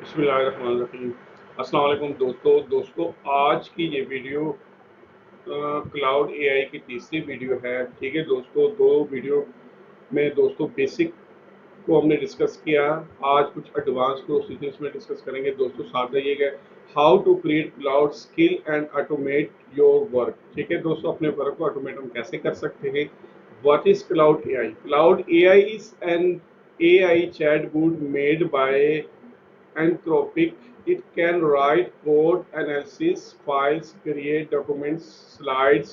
बिस्मिल्लाहिर्रहमानिर्रहीम। अस्सलाम वालेकुम दोस्तों आज की ये वीडियो क्लाउड एआई की तीसरी वीडियो है। ठीक है दोस्तों, दो वीडियो में दोस्तों बेसिक को हमने डिस्कस किया। आज कुछ एडवांस प्रोसीजर्स में डिस्कस करेंगे दोस्तों। साथ रहिएगा। How to create Claude skill and automate your work. ठीक है दोस्तों, अपने वर्क को ऑटोमेट हम कैसे कर सकते हैं। What is cloud AI? Claude AI is an AI chatbot made by Anthropic. It can write code, analysis files, create documents, slides,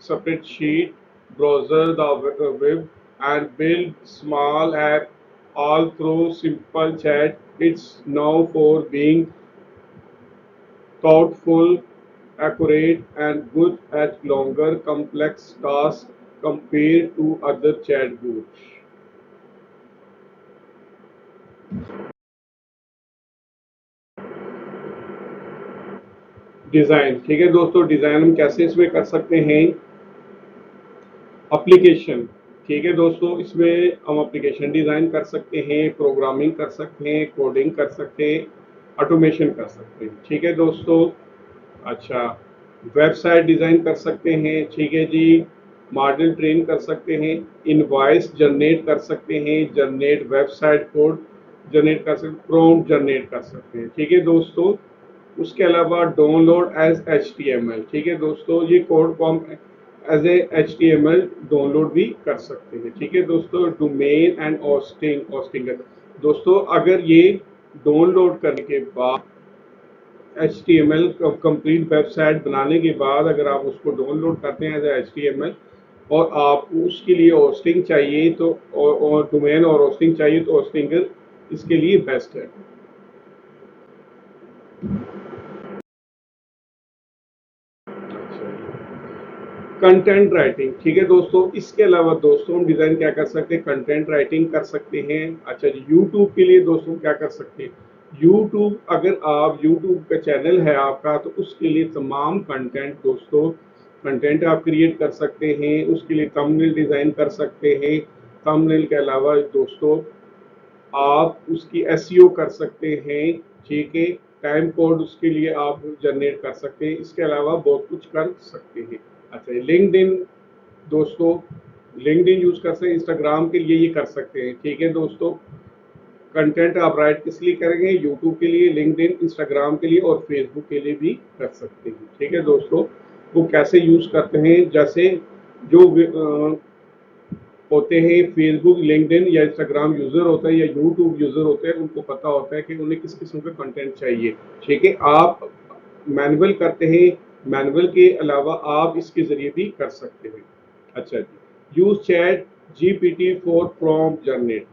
spreadsheet, browser the web, and build small app all through simple chat. It's known for being thoughtful, accurate, and good at longer, complex tasks compared to other chatbots. Design. ठीक है दोस्तों, design हम कैसे इसमें कर सकते हैं। Application. ठीक है दोस्तों, इसमें हम एप्लीकेशन डिज़ाइन कर सकते हैं, प्रोग्रामिंग कर सकते हैं, कोडिंग कर सकते हैं, ऑटोमेशन कर सकते हैं। ठीक है दोस्तों। अच्छा, वेबसाइट डिज़ाइन कर सकते हैं। ठीक है जी। मॉडल ट्रेन कर सकते हैं, इनवॉइस जनरेट कर सकते हैं, जनरेट वेबसाइट कोड जनरेट कर सकते, प्रॉम्प्ट जनरेट कर सकते हैं। ठीक है दोस्तों। उसके अलावा डाउनलोड एज HTML। ठीक है दोस्तों, ये कोड को हम एज ए HTML डाउनलोड भी कर सकते हैं। ठीक है दोस्तों। डोमेन एंड होस्टिंग दोस्तों, अगर ये डाउनलोड करने के बाद HTML कंप्लीट वेबसाइट बनाने के बाद अगर आप उसको डाउनलोड करते हैं एज ए HTML और आप उसके लिए होस्टिंग चाहिए तो और डोमेन और होस्टिंग चाहिए तो होस्टिंगर इसके लिए बेस्ट है। Content writing. ठीक है दोस्तों, इसके अलावा दोस्तों हम डिज़ाइन क्या कर सकते हैं, कंटेंट राइटिंग कर सकते हैं। अच्छा जी, यूट्यूब के लिए दोस्तों क्या कर सकते हैं, यूट्यूब अगर आप यूट्यूब का चैनल है आपका तो उसके लिए तमाम कंटेंट दोस्तों, कंटेंट आप क्रिएट कर सकते हैं। उसके लिए थंबनेल डिज़ाइन कर सकते हैं। थंबनेल के अलावा दोस्तों आप उसकी एसईओ कर सकते हैं। ठीक है। टाइम कोड उसके लिए आप जनरेट कर सकते हैं। इसके अलावा बहुत कुछ कर सकते हैं। अच्छा, लिंक्डइन दोस्तों, लिंक्डइन यूज कर सकते हैं, इंस्टाग्राम के लिए ये कर सकते हैं। ठीक है दोस्तों। कंटेंट आप राइट किस लिए करेंगे, यूट्यूब के लिए, लिंक्डइन, इंस्टाग्राम के लिए और फेसबुक के लिए भी कर सकते हैं। ठीक है दोस्तों। वो कैसे यूज करते हैं, जैसे जो होते हैं फेसबुक, लिंक्डइन या इंस्टाग्राम यूजर होता है या यूट्यूब यूजर होते हैं, उनको पता होता है कि उन्हें किस किस्म का कंटेंट चाहिए। ठीक है। आप मैनुअल करते हैं, मैनुअल के अलावा आप इसके जरिए भी कर सकते हैं। अच्छा जी, use chat GPT for prompt generate.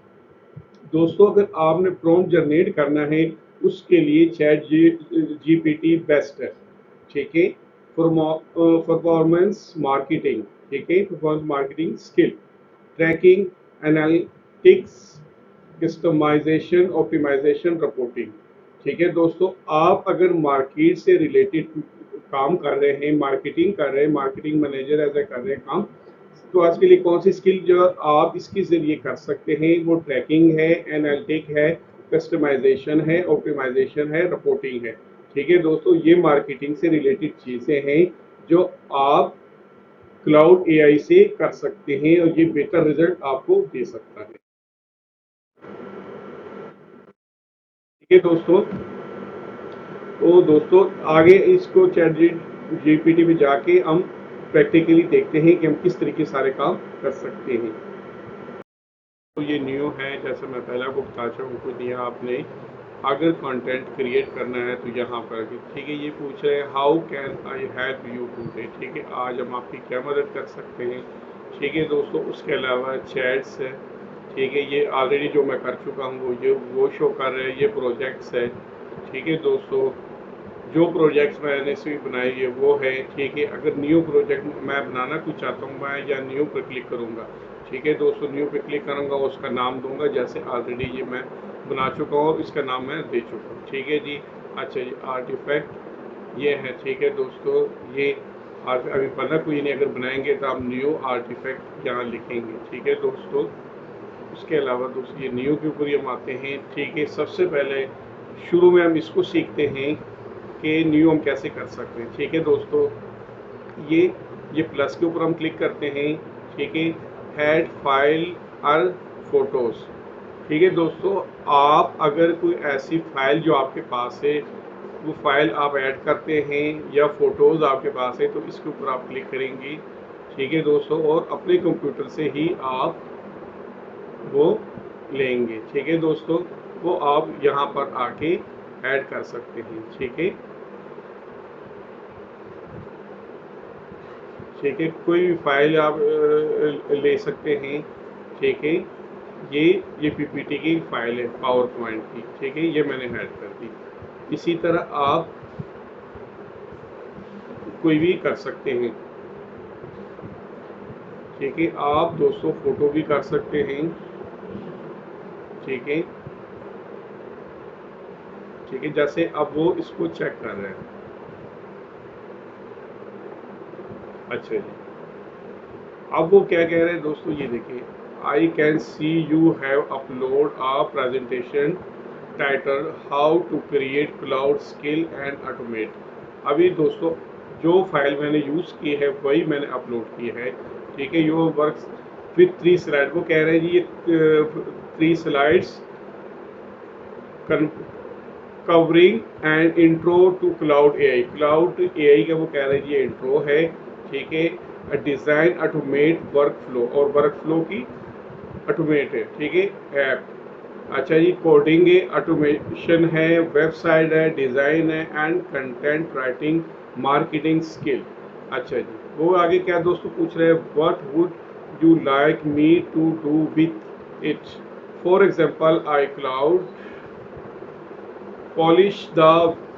दोस्तों, अगर आपने प्रॉम्प्ट जनरेट करना है उसके लिए चैट GPT बेस्ट है। ठीक है। Performance marketing. ठीक है, performance marketing skill, tracking, analytics, customisation, optimisation, reporting. ठीक है दोस्तों, आप अगर मार्केट से रिलेटेड काम कर रहे हैं, मार्केटिंग कर रहे हैं, मार्केटिंग मैनेजर ऐसे कर रहे हैं काम, तो आज के लिए कौन सी स्किल जो आप इसके जरिए कर सकते हैं, वो ट्रैकिंग है, एनालिटिक है, कस्टमाइजेशन है, ऑप्टिमाइजेशन है, रिपोर्टिंग है। ठीक है दोस्तों, ये मार्केटिंग से रिलेटेड चीज़ें हैं जो आप क्लाउड एआई से कर सकते हैं और ये बेहतर रिजल्ट आपको दे सकता है। ठीक है दोस्तों। तो दोस्तों आगे इसको चैट GPT में जाके हम प्रैक्टिकली देखते हैं कि हम किस तरीके सारे काम कर सकते हैं। तो ये न्यू है, जैसे मैं पहले आपको बता चुका दिया आपने, अगर कंटेंट क्रिएट करना है तो यहाँ पर। ठीक है, ये पूछ रहे हैं how can I help you today. ठीक है, आज हम आपकी क्या मदद कर सकते हैं। ठीक है दोस्तों, उसके अलावा चैट्स है। ठीक है, ये ऑलरेडी जो मैं कर चुका हूँ वो शो कर रहे हैं, ये प्रोजेक्ट्स है। ठीक है दोस्तों, जो प्रोजेक्ट्स मैंने से बनाए है वो है। ठीक है, अगर न्यू प्रोजेक्ट मैं बनाना कुछ चाहता हूँ, मैं या न्यू पर क्लिक करूँगा। ठीक है दोस्तों, न्यू पे क्लिक करूँगा, उसका नाम दूंगा, जैसे ऑलरेडी ये मैं बना चुका हूँ, इसका नाम मैं दे चुका हूँ। ठीक है जी। अच्छा जी, आर्टिफैक्ट ये है। ठीक है दोस्तों, ये अभी पता कोई नहीं, अगर बनाएंगे तो आप न्यू आर्टिफैक्ट यहाँ लिखेंगे। ठीक है दोस्तों। उसके अलावा दोस्तों ये न्यू के ऊपर हम आते हैं। ठीक है, सबसे पहले शुरू में हम इसको सीखते हैं कि न्यू हम कैसे कर सकते हैं। ठीक है दोस्तों, ये ये प्लस के ऊपर हम क्लिक करते हैं। ठीक है, ऐड फाइल और फोटोज़। ठीक है दोस्तों, आप अगर कोई ऐसी फाइल जो आपके पास है वो फाइल आप ऐड करते हैं या फोटोज़ आपके पास है तो इसके ऊपर आप क्लिक करेंगे। ठीक है दोस्तों, और अपने कंप्यूटर से ही आप वो लेंगे। ठीक है दोस्तों, वो आप यहाँ पर आके ऐड कर सकते हैं। ठीक है, ठीक है, कोई भी फाइल आप ले सकते हैं। ठीक है, ये ये पीपीटी की फाइल है पावर पॉइंट की। ठीक है, ये मैंने ऐड कर दी। इसी तरह आप कोई भी कर सकते हैं। ठीक है, आप दोस्तों फोटो भी कर सकते हैं। ठीक है, ठीक है, जैसे अब वो इसको चेक कर रहे हैं। अच्छा जी, अब वो क्या कह रहे हैं दोस्तों, ये देखिए, I can see you have upload a presentation title how to create Claude skill and automate. अभी दोस्तों जो फाइल मैंने यूज़ की है वही मैंने अपलोड की है। ठीक है, योर वर्क विथ 3 स्लाइड, वो कह रहे हैं जी ये 3 slides covering and intro to Claude AI. Claude AI का वो कह रहे हैं ये इंट्रो है। ठीक है, डिज़ाइन ऑटोमेट वर्क फ्लो, और वर्क फ्लो की ऑटोमेट है। ठीक है, ऐप। अच्छा जी, कोडिंग है, ऑटोमेशन है, वेबसाइट है, डिज़ाइन है and content writing, marketing skill. अच्छा जी, वो आगे क्या दोस्तों पूछ रहे हैं, what would you like me to do with it. For example I Claude polish the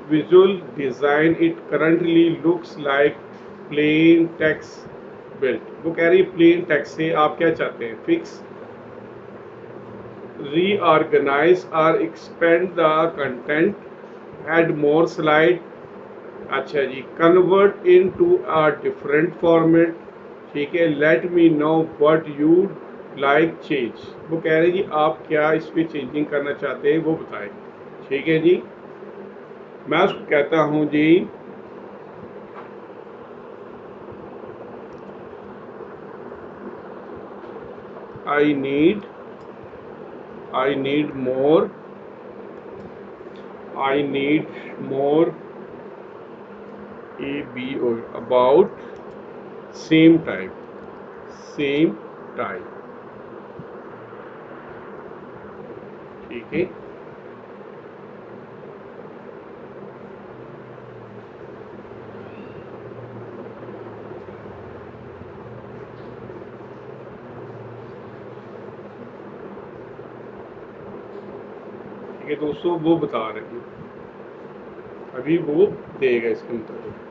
visual design. It currently looks like plain text built। वो कह रही है plain text से आप क्या चाहते हैं, fix, reorganize or expand the content, add more slide। अच्छा जी, convert into a different format। ठीक है, let me know what you like change। वो कह रहे हैं जी आप क्या इस पे चेंजिंग करना चाहते हैं वो बताएं। ठीक है जी, मैं उसको कहता हूँ जी I need I need more I need more ABO about same time। ठीक है, ठीक है दोस्तों, वो बता रहे हैं अभी वो देगा इसके मुताबिक।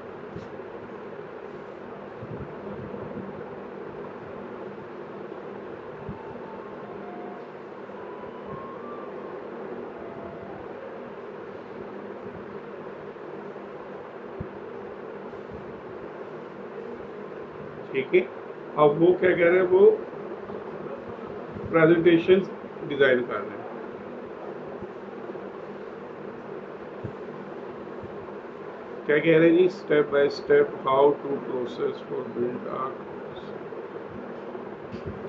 ठीक है, अब वो क्या कह रहे हैं, वो प्रेजेंटेशन डिजाइन कर रहे हैं। क्या कह रहे हैं जी, step by step how to process for build a.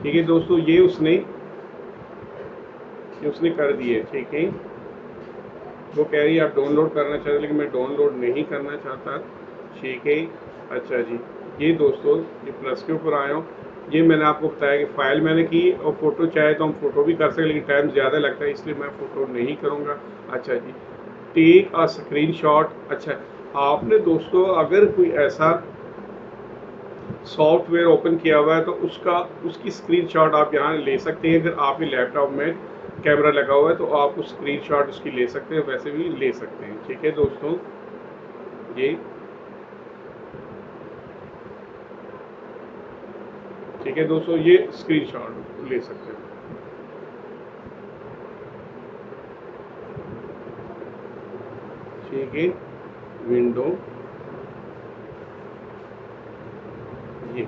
ठीक है दोस्तों, ये उसने कर दिए। ठीक है, वो कह रही है आप डाउनलोड करना चाहते हैं, लेकिन मैं डाउनलोड नहीं करना चाहता। ठीक है, अच्छा जी, ये दोस्तों ये प्लस के ऊपर आया हूँ। ये मैंने आपको बताया कि फ़ाइल मैंने की, और फ़ोटो चाहे तो हम फ़ोटो भी कर सकते, लेकिन टाइम ज़्यादा लगता है इसलिए मैं फ़ोटो नहीं करूँगा। अच्छा जी, टेक अ स्क्रीनशॉट। अच्छा, आपने दोस्तों अगर कोई ऐसा सॉफ्टवेयर ओपन किया हुआ है तो उसकी स्क्रीनशॉट आप यहाँ ले सकते हैं। अगर आपके लैपटॉप में कैमरा लगा हुआ है तो आप उस स्क्रीनशॉट उसकी ले सकते हैं, वैसे भी ले सकते हैं। ठीक है दोस्तों, ये ठीक है दोस्तों, ये स्क्रीनशॉट ले सकते हैं। ठीक है, विंडो, ये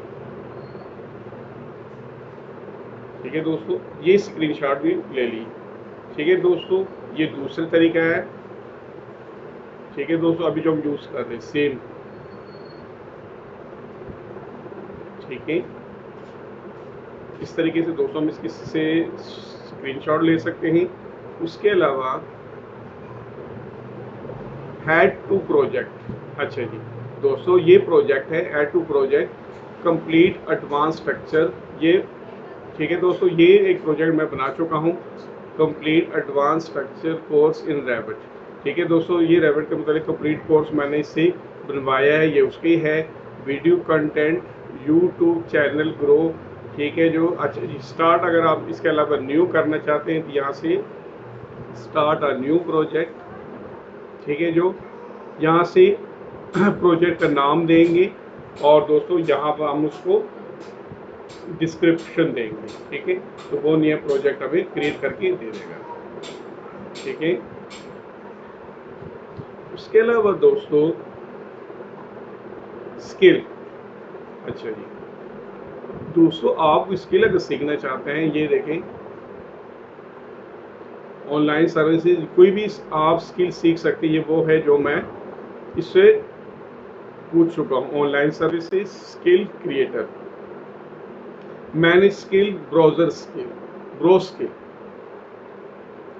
ठीक है दोस्तों, ये स्क्रीनशॉट भी ले ली। ठीक है दोस्तों, ये दूसरा तरीका है। ठीक है दोस्तों, अभी जो हम यूज़ कर रहे हैं सेम। ठीक है, इस तरीके से दोस्तों हम इसकी से स्क्रीनशॉट ले सकते हैं। उसके अलावा हैड टू प्रोजेक्ट, अच्छा जी दोस्तों, ये प्रोजेक्ट है add to project complete advance structure. ये ठीक है दोस्तों, ये एक प्रोजेक्ट मैं बना चुका हूँ, complete advance structure course in rabbit. ठीक है दोस्तों, ये रैबिट के मतलब कंप्लीट कोर्स मैंने इससे बनवाया है, ये उसकी है। Video content, YouTube channel grow. ठीक है जो, अच्छा जी स्टार्ट, अगर आप इसके अलावा न्यू करना चाहते हैं तो यहाँ से स्टार्ट अ न्यू प्रोजेक्ट। ठीक है जो, यहाँ से प्रोजेक्ट का नाम देंगे और दोस्तों यहाँ पर हम उसको डिस्क्रिप्शन देंगे। ठीक है, तो वो नया प्रोजेक्ट हमें क्रिएट करके दे देगा। ठीक है, उसके अलावा दोस्तों स्किल, अच्छा जी दोस्तों, आप स्किल अगर सीखना चाहते हैं, ये देखें ऑनलाइन सर्विसेज, कोई भी आप स्किल सीख सकते हैं। ये वो है जो मैं इससे पूछ चुका हूँ। Online services, skill creator, manage skill, browser skill, bro skill.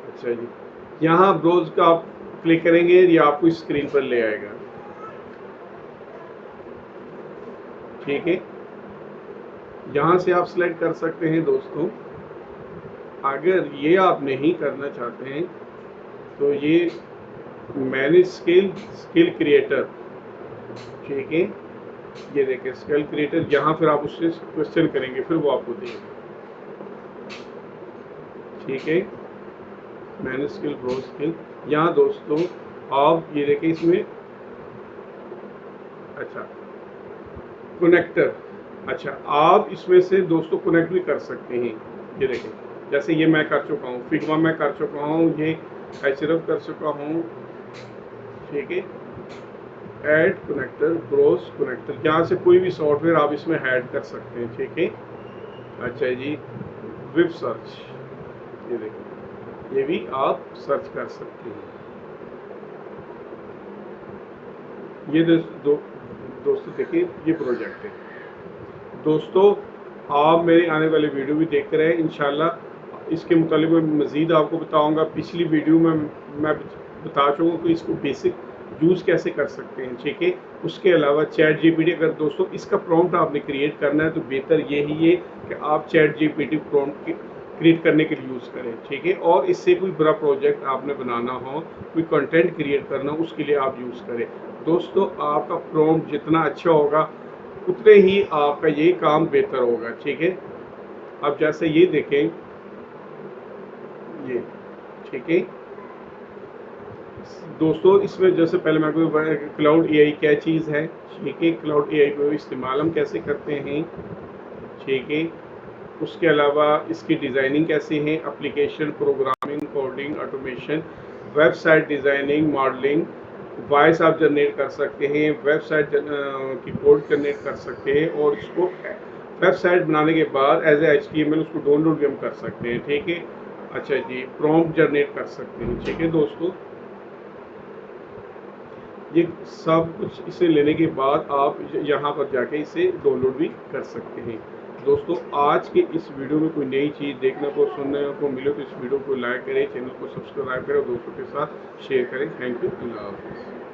अच्छा जी, यहाँ ब्राउज का आप क्लिक करेंगे, ये आपको स्क्रीन पर ले आएगा। ठीक है, यहाँ से आप सिलेक्ट कर सकते हैं दोस्तों। अगर ये आप नहीं करना चाहते हैं तो ये मैनेज स्किल, स्किल क्रिएटर। ठीक है, ये देखें स्किल क्रिएटर, यहाँ फिर आप उससे क्वेश्चन करेंगे, फिर वो आपको देगा। ठीक है, मैनेज स्किल, ब्रो स्किल। यहाँ दोस्तों आप ये देखें इसमें, अच्छा कनेक्टर, अच्छा आप इसमें से दोस्तों कनेक्ट भी कर सकते हैं। ये देखें, जैसे ये मैं कर चुका हूँ, फिग्मा में कर चुका हूँ, ये एचरफ कर चुका हूँ। ठीक है, ऐड कनेक्टर, ब्रोस कनेक्टर, यहाँ से कोई भी सॉफ्टवेयर आप इसमें ऐड कर सकते हैं। ठीक है, अच्छा जी वेब सर्च, ये देखिए, ये भी आप सर्च कर सकते हैं। ये दोस्तों देखिए, ये प्रोजेक्ट है दोस्तों। आप मेरे आने वाले वीडियो भी देखते रहे, इंशाल्लाह इसके मुतालिक मैं मज़ीद आपको बताऊंगा। पिछली वीडियो में मैं बता चुका कि इसको बेसिक यूज़ कैसे कर सकते हैं। ठीक है, उसके अलावा चैट जीपीटी, अगर दोस्तों इसका प्रॉम्प्ट आपने क्रिएट करना है तो बेहतर यही है कि आप चैट जीपीटी प्रॉम्प्ट क्रिएट करने के लिए यूज़ करें। ठीक है, और इससे कोई बड़ा प्रोजेक्ट आपने बनाना हो, कोई कंटेंट क्रिएट करना हो, उसके लिए आप यूज़ करें। दोस्तों आपका प्रॉम्प्ट जितना अच्छा होगा उतने ही आपका ये काम बेहतर होगा। ठीक है, अब जैसे ये देखें, ये ठीक है दोस्तों, इसमें जैसे पहले मैं आपको क्लाउड एआई क्या चीज़ है। ठीक है, क्लाउड एआई को इस्तेमाल हम कैसे करते हैं। ठीक है, उसके अलावा इसकी डिज़ाइनिंग कैसे है, application programming, coding, automation, website designing, modelling, voice आप जनरेट कर सकते हैं, वेबसाइट की कोड जनरेट कर सकते हैं, और इसको वेबसाइट बनाने के बाद एज ए HTML उसको डाउनलोड भी हम कर सकते हैं। ठीक है, अच्छा जी प्रॉम्प्ट जनरेट कर सकते हैं। ठीक है दोस्तों, ये सब कुछ इसे लेने के बाद आप यहाँ पर जाके इसे डाउनलोड भी कर सकते हैं। दोस्तों आज के इस वीडियो में कोई नई चीज़ देखने को सुनने को मिले तो इस वीडियो को लाइक करें, चैनल को सब्सक्राइब करें और दोस्तों के साथ शेयर करें। थैंक यू, अल्लाह हाफिज़।